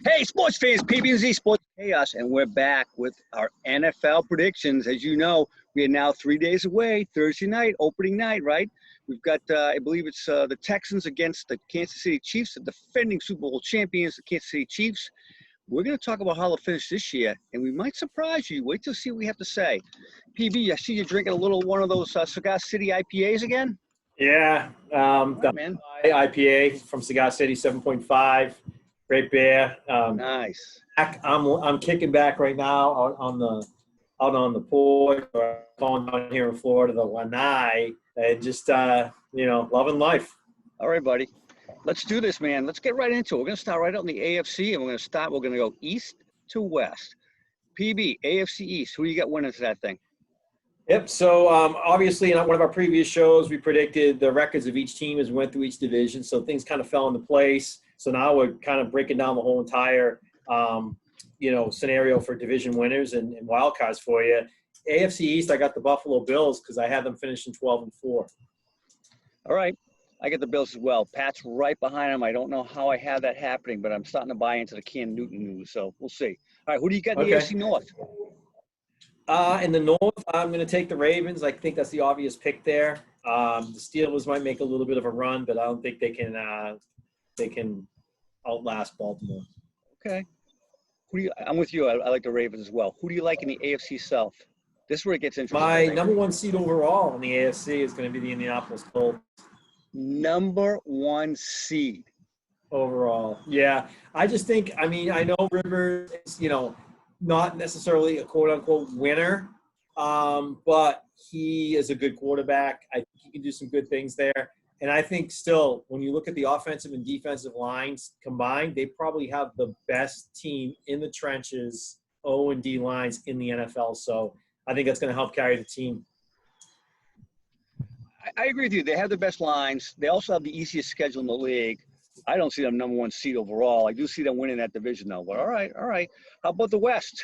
Hey, sports fans, PB&Z Sports Chaos, and we're back with our NFL predictions. As you know, we are now 3 days away, Thursday night, opening night, right? We've got, I believe it's the Texans against the Kansas City Chiefs, the defending Super Bowl champions, the Kansas City Chiefs. We're going to talk about how they'll finish this year, and we might surprise you. Wait till see what we have to say. PB, I see you drinking a little one of those Cigar City IPAs again? Yeah, the man. IPA from Cigar City, 7.5, great beer. Nice. I'm kicking back right now out on the porch, or calling down here in Florida, the Lanai, and just loving life. All right, buddy. Let's do this, man. Let's get right into it. We're going to start right out in the AFC, and we're going to go east to west. PB, AFC East. Who do you got winning to that thing? Yep. So obviously, in one of our previous shows, we predicted the records of each team as we went through each division. So things kind of fell into place. So now we're kind of breaking down the whole entire, scenario for division winners and wild cards for you. AFC East, I got the Buffalo Bills because I had them finishing 12-4. All right. I get the Bills as well. Pat's right behind them. I don't know how I have that happening, but I'm starting to buy into the Cam Newton news. So we'll see. All right. Who do you got in the AFC North? In the North, I'm going to take the Ravens. I think that's the obvious pick there. The Steelers might make a little bit of a run, but I don't think they can outlast Baltimore. Okay. I'm with you. I like the Ravens as well. Who do you like in the AFC South? This is where it gets interesting. My number one seed overall in the AFC is going to be the Indianapolis Colts. Number one seed. Overall. Yeah. I just think, I know Rivers is, not necessarily a quote-unquote winner, but he is a good quarterback. I think he can do some good things there. And I think still, when you look at the offensive and defensive lines combined, they probably have the best team in the trenches, O and D lines in the NFL. So I think that's going to help carry the team. I agree with you. They have the best lines. They also have the easiest schedule in the league. I don't see them number one seed overall. I do see them winning that division, though. But all right. How about the West?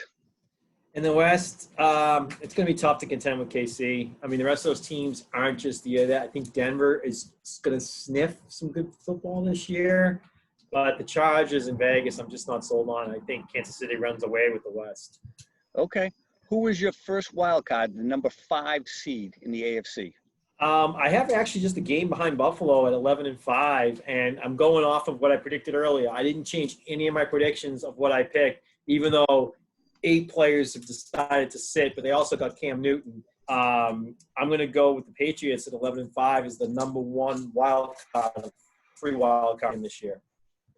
In the West, it's going to be tough to contend with KC. The rest of those teams aren't just that. I think Denver is going to sniff some good football this year. But the Chargers in Vegas, I'm just not sold on. I think Kansas City runs away with the West. Okay. Who is your first wild card, the number 5 seed in the AFC? I have actually just a game behind Buffalo at 11-5, and I'm going off of what I predicted earlier. I didn't change any of my predictions of what I picked, even though 8 players have decided to sit, but they also got Cam Newton. I'm going to go with the Patriots at 11-5 as the number 1 wild card, free wild card in this year.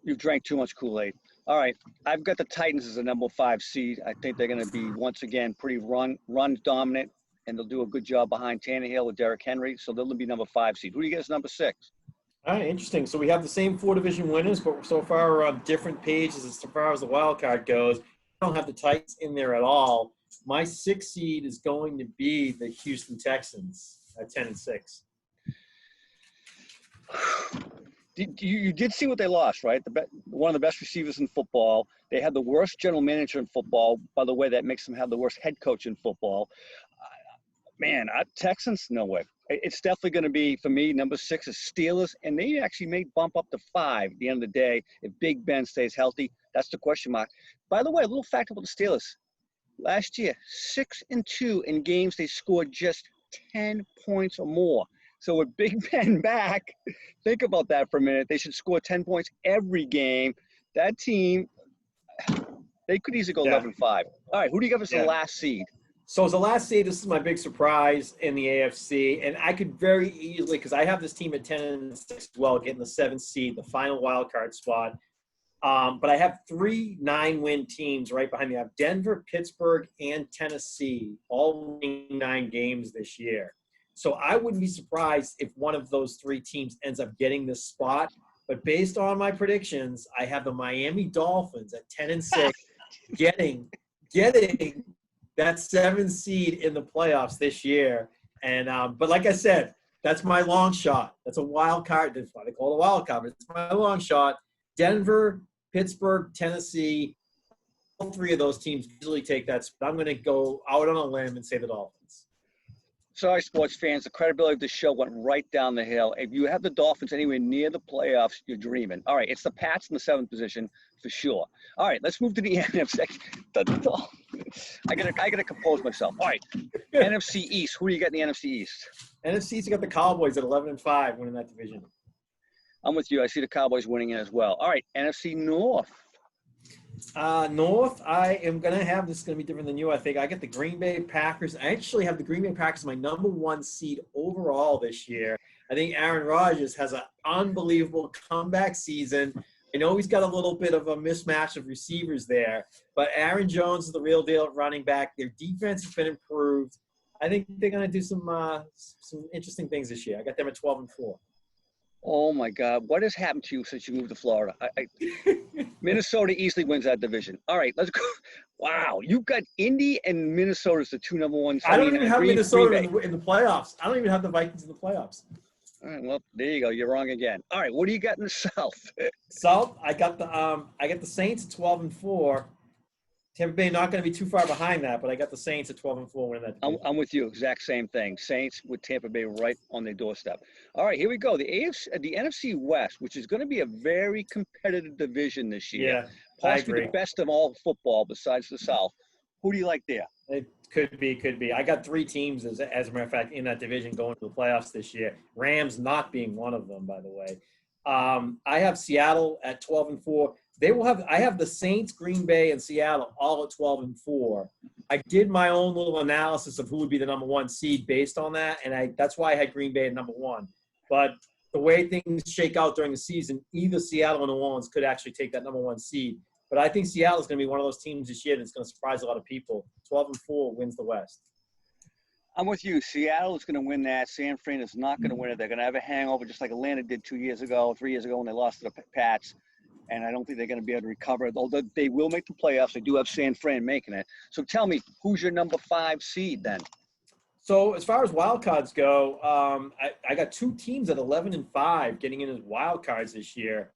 You've drank too much Kool-Aid. All right. I've got the Titans as the number 5 seed. I think they're going to be, once again, pretty run dominant. And they'll do a good job behind Tannehill with Derrick Henry, so they'll be number 5 seed. Who do you get as number 6? All right, interesting. So we have the same 4 division winners, but so far we're on different pages as far as the wild card goes. I don't have the Titans in there at all. My 6th seed is going to be the Houston Texans at 10-6. You did see what they lost, right? One of the best receivers in football. They had the worst general manager in football. By the way, that makes them have the worst head coach in football. Man, Texans, no way. It's definitely going to be, for me, number 6 is Steelers, and they actually may bump up to 5 at the end of the day if Big Ben stays healthy. That's the question mark. By the way, a little fact about the Steelers. Last year, 6-2 in games they scored just 10 points or more. So with Big Ben back, think about that for a minute. They should score 10 points every game. That team, they could easily go 11-5. All right, who do you give us the last seed? So as the last seed, this is my big surprise in the AFC, and I could very easily, because I have this team at 10-6 as well, getting the 7th seed, the final wild card spot. But I have 3 9-win teams right behind me. I have Denver, Pittsburgh, and Tennessee, all winning 9 games this year. So I wouldn't be surprised if one of those 3 teams ends up getting this spot. But based on my predictions, I have the Miami Dolphins at 10-6 getting that 7th seed in the playoffs this year. And but like I said, that's my long shot. That's a wild card. That's why they call it a wild card. But it's my long shot. Denver, Pittsburgh, Tennessee, all 3 of those teams usually take that spot. I'm going to go out on a limb and say the Dolphins. Sorry, sports fans, the credibility of the show went right down the hill. If you have the Dolphins anywhere near the playoffs, you're dreaming. All right, it's the Pats in the 7th position for sure. All right, let's move to the NFC. I gotta compose myself. All right, NFC East. Who do you got in the NFC East? NFC's got the Cowboys at 11-5 winning that division. I'm with you. I see the Cowboys winning it as well. All right, NFC North. North, I am going to have, this is going to be different than you, I think. I get the Green Bay Packers. I actually have the Green Bay Packers my number 1 seed overall this year. I think Aaron Rodgers has an unbelievable comeback season. I know he's got a little bit of a mismatch of receivers there, but Aaron Jones is the real deal at running back. Their defense has been improved. I think they're going to do some interesting things this year. I got them at 12-4. Oh, my God. What has happened to you since you moved to Florida? Minnesota easily wins that division. All right, let's go. Wow, you've got Indy and Minnesota as the 2 number 1. I don't even have Minnesota in the playoffs. I don't even have the Vikings in the playoffs. All right, well, there you go. You're wrong again. All right, what do you got in the South? South, I got the Saints at 12-4. Tampa Bay not going to be too far behind that, but I got the Saints at 12-4 winning that division. I'm with you. Exact same thing. Saints with Tampa Bay right on their doorstep. All right, here we go. The NFC West, which is going to be a very competitive division this year. Yeah, possibly the best of all football besides the South. Who do you like there? It could be. I got 3 teams, as a matter of fact, in that division going to the playoffs this year. Rams not being one of them, by the way. I have Seattle at 12-4. I have the Saints, Green Bay, and Seattle all at 12-4. I did my own little analysis of who would be the number 1 seed based on that, and that's why I had Green Bay at number 1. But the way things shake out during the season, either Seattle or New Orleans could actually take that number 1 seed. But I think Seattle is going to be one of those teams this year that's going to surprise a lot of people. 12-4 wins the West. I'm with you. Seattle is going to win that. San Fran is not going to win it. They're going to have a hangover just like Atlanta did 3 years ago when they lost to the Pats. And I don't think they're going to be able to recover. Although they will make the playoffs. They do have San Fran making it. So tell me, who's your number 5 seed then? So as far as wild cards go, I got 2 teams at 11-5 getting in as wild cards this year.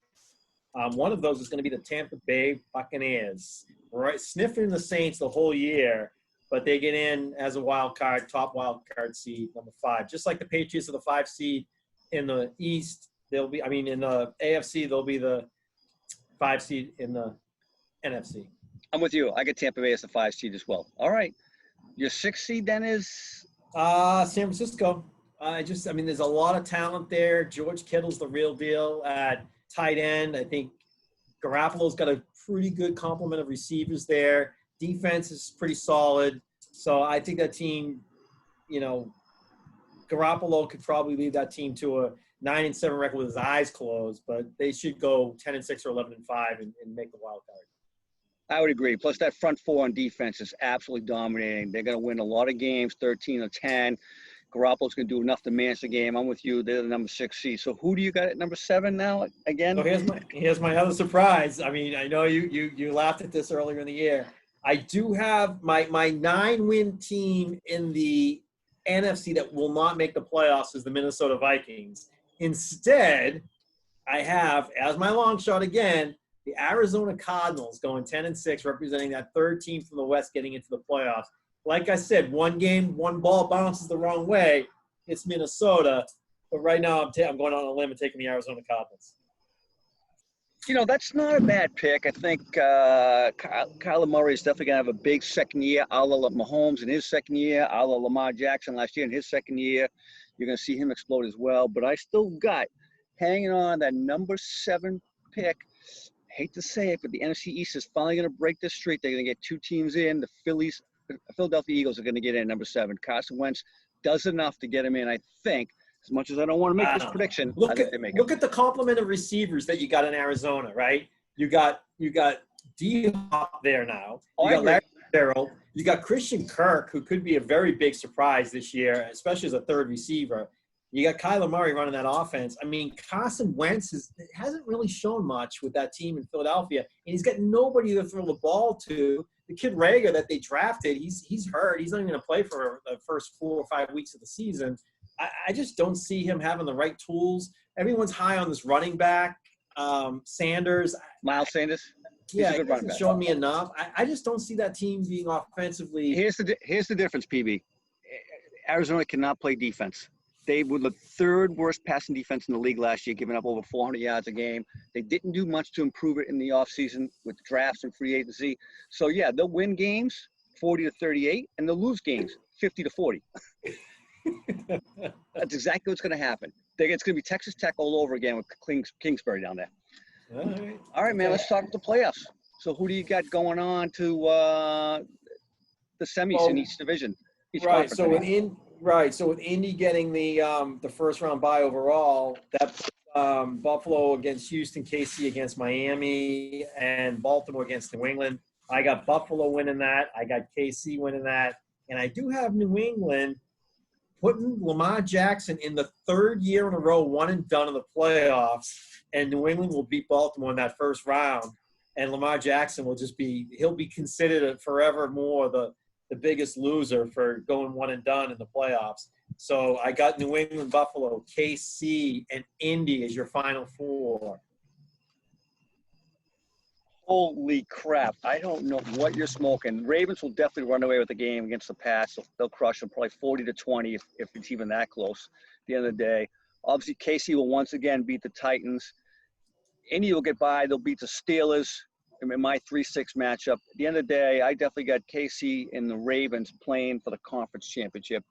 One of those is going to be the Tampa Bay Buccaneers, right? Sniffing the Saints the whole year, but they get in as a wild card, top wild card seed, number 5. Just like the Patriots are the 5 seed in the East, in the AFC, they'll be the 5 seed in the NFC. I'm with you. I get Tampa Bay as the 5 seed as well. All right. Your 6 seed then is? San Francisco. There's a lot of talent there. George Kittle's the real deal at tight end. I think Garoppolo's got a pretty good complement of receivers there. Defense is pretty solid. So I think that team, Garoppolo could probably lead that team to a 9-7 record with his eyes closed, but they should go 10-6 or 11-5 and make the wild card. I would agree. Plus that front 4 on defense is absolutely dominating. They're going to win a lot of games, 13-10. Garoppolo's going to do enough to manage the game. I'm with you. They're the number 6 seed. So who do you got at number 7 now again? So here's my other surprise. I mean, I know you laughed at this earlier in the year. I do have my 9-win team in the NFC that will not make the playoffs is the Minnesota Vikings. Instead, I have, as my long shot again, the Arizona Cardinals going 10-6, representing that 3rd team from the West getting into the playoffs. Like I said, one game, one ball bounces the wrong way. It's Minnesota. But right now I'm going on a limb and taking the Arizona Cardinals. That's not a bad pick. I think Kyler Murray is definitely going to have a big second year, a la Mahomes in his second year, a la Lamar Jackson last year in his second year. You're going to see him explode as well. But I still got hanging on that number 7 pick. I hate to say it, but the NFC East is finally going to break this streak. They're going to get 2 teams in. The Philadelphia Eagles are going to get in number 7. Carson Wentz does enough to get him in, I think. As much as I don't want to make this prediction, I think they make it. Look at the complement of receivers that you got in Arizona, right? You got D-Hop there now. You got Larry Fitzgerald. You got Christian Kirk, who could be a very big surprise this year, especially as a 3rd receiver. You got Kyler Murray running that offense. I mean, Carson Wentz hasn't really shown much with that team in Philadelphia, and he's got nobody to throw the ball to. The kid Rager that they drafted, he's hurt. He's not even going to play for the first 4 or 5 weeks of the season. I just don't see him having the right tools. Everyone's high on this running back, Sanders. Miles Sanders? He hasn't shown me enough. I just don't see that team being offensively. Here's the difference, PB. Arizona cannot play defense. They were the third worst passing defense in the league last year, giving up over 400 yards a game. They didn't do much to improve it in the offseason with drafts and free agency. So, yeah, they'll win games 40-38, and they'll lose games 50-40. That's exactly what's going to happen. It's going to be Texas Tech all over again with Kingsbury down there. All right, man, let's talk the playoffs. So who do you got going on to the semis in each division? Right. So with Indy getting the first round bye overall, that Buffalo against Houston, KC against Miami, and Baltimore against New England. I got Buffalo winning that. I got KC winning that, and I do have New England putting Lamar Jackson in the third year in a row, one and done in the playoffs, and New England will beat Baltimore in that first round, and Lamar Jackson will he'll be considered forevermore the biggest loser for going one and done in the playoffs. So I got New England, Buffalo, KC, and Indy as your final four. Holy crap. I don't know what you're smoking. Ravens will definitely run away with the game against the Pats. They'll crush them probably 40-20 if it's even that close at the end of the day. Obviously, KC will once again beat the Titans. Indy will get by. They'll beat the Steelers in my 3-6 matchup. At the end of the day, I definitely got KC and the Ravens playing for the conference championship.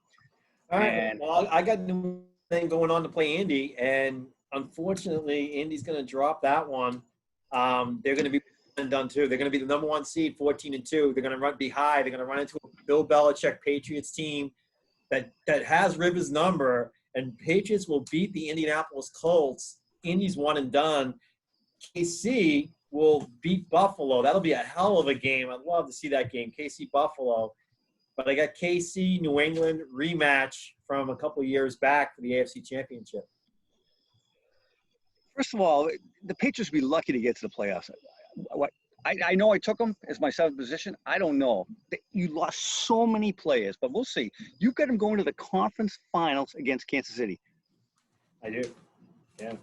All right. Well, I got New England going on to play Indy, and unfortunately, Indy's going to drop that one. They're going to be done too. They're going to be the number one seed, 14-2. They're going to be high. They're going to run into a Bill Belichick Patriots team that has Rivers' number, and Patriots will beat the Indianapolis Colts. Indy's one and done. KC will beat Buffalo. That'll be a hell of a game. I'd love to see that game, KC Buffalo. But I got KC New England rematch from a couple years back for the AFC Championship. First of all, the Patriots would be lucky to get to the playoffs. I know I took them as my seventh position. I don't know. You lost so many players, but we'll see. You've got them going to the conference finals against Kansas City. I do. Yeah.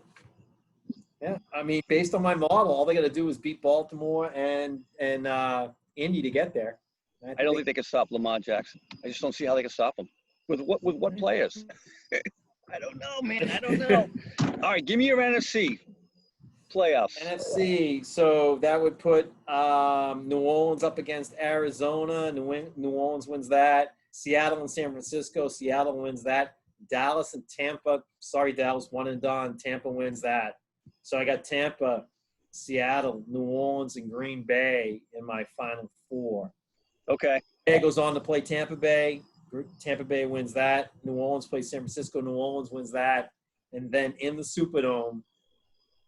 Yeah. I mean, based on my model, all they got to do is beat Baltimore and Indy to get there. I don't think they can stop Lamar Jackson. I just don't see how they can stop him. With what players? I don't know, man. I don't know. All right, give me your NFC playoffs. NFC, so that would put New Orleans up against Arizona. New Orleans wins that. Seattle and San Francisco. Seattle wins that. Dallas and Tampa. Sorry, Dallas, one and done. Tampa wins that. So I got Tampa, Seattle, New Orleans, and Green Bay in my final four. Okay. It goes on to play Tampa Bay. Tampa Bay wins that. New Orleans plays San Francisco. New Orleans wins that. And then in the Superdome,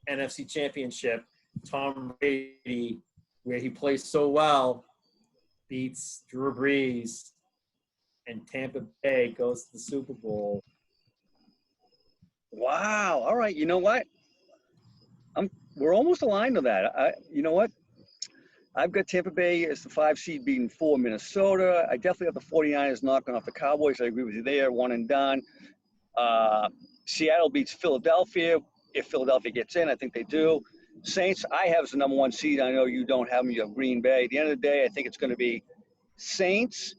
NFC Championship, Tom Brady, where he plays so well, beats Drew Brees, and Tampa Bay goes to the Super Bowl. Wow. All right. You know what? We're almost aligned on that. You know what? I've got Tampa Bay as the 5 seed beating 4 Minnesota. I definitely have the 49ers knocking off the Cowboys. I agree with you there, one and done. Seattle beats Philadelphia. If Philadelphia gets in, I think they do. Saints, I have as the number 1 seed. I know you don't have them. You have Green Bay. At the end of the day, I think it's going to be Saints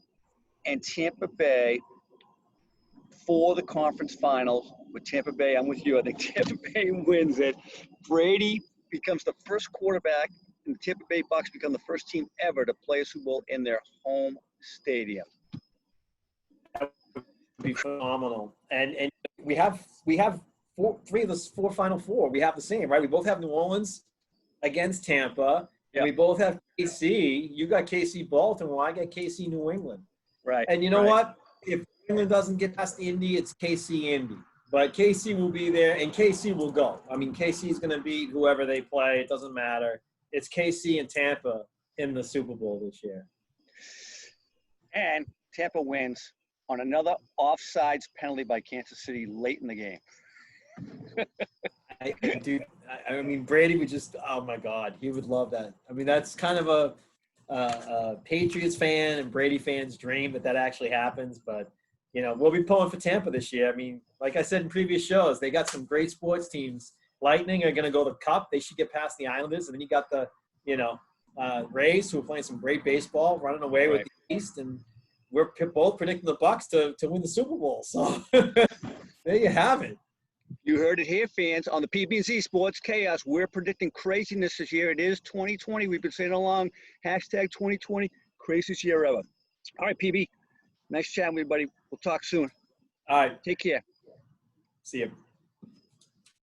and Tampa Bay for the conference finals. With Tampa Bay, I'm with you. I think Tampa Bay wins it. Brady becomes the first quarterback, and the Tampa Bay Bucs become the first team ever to play a Super Bowl in their home stadium. That would be phenomenal. And we have three of the 4 final 4. We have the same, right? We both have New Orleans against Tampa. Yep. And we both have KC. You got KC Baltimore. I got KC New England. Right. And you know what? If New England doesn't get past Indy, it's KC Indy. But KC will be there, and KC will go. I mean, KC is going to beat whoever they play. It doesn't matter. It's KC and Tampa in the Super Bowl this year. And Tampa wins on another offsides penalty by Kansas City late in the game. I mean, Brady would just, oh, my God, he would love that. I mean, that's kind of a Patriots fan and Brady fan's dream that actually happens. But, you know, we'll be pulling for Tampa this year. I mean, like I said in previous shows, they got some great sports teams. Lightning are going to go to the Cup. They should get past the Islanders. And then you got the, Rays, who are playing some great baseball, running away with the East. And we're both predicting the Bucs to win the Super Bowl. So there you have it. You heard it here, fans, on the PB&Z Sports Chaos. We're predicting craziness this year. It is 2020. We've been saying along, hashtag 2020, craziest year ever. All right, PB, nice chatting with you, buddy. We'll talk soon. All right. Take care. See you.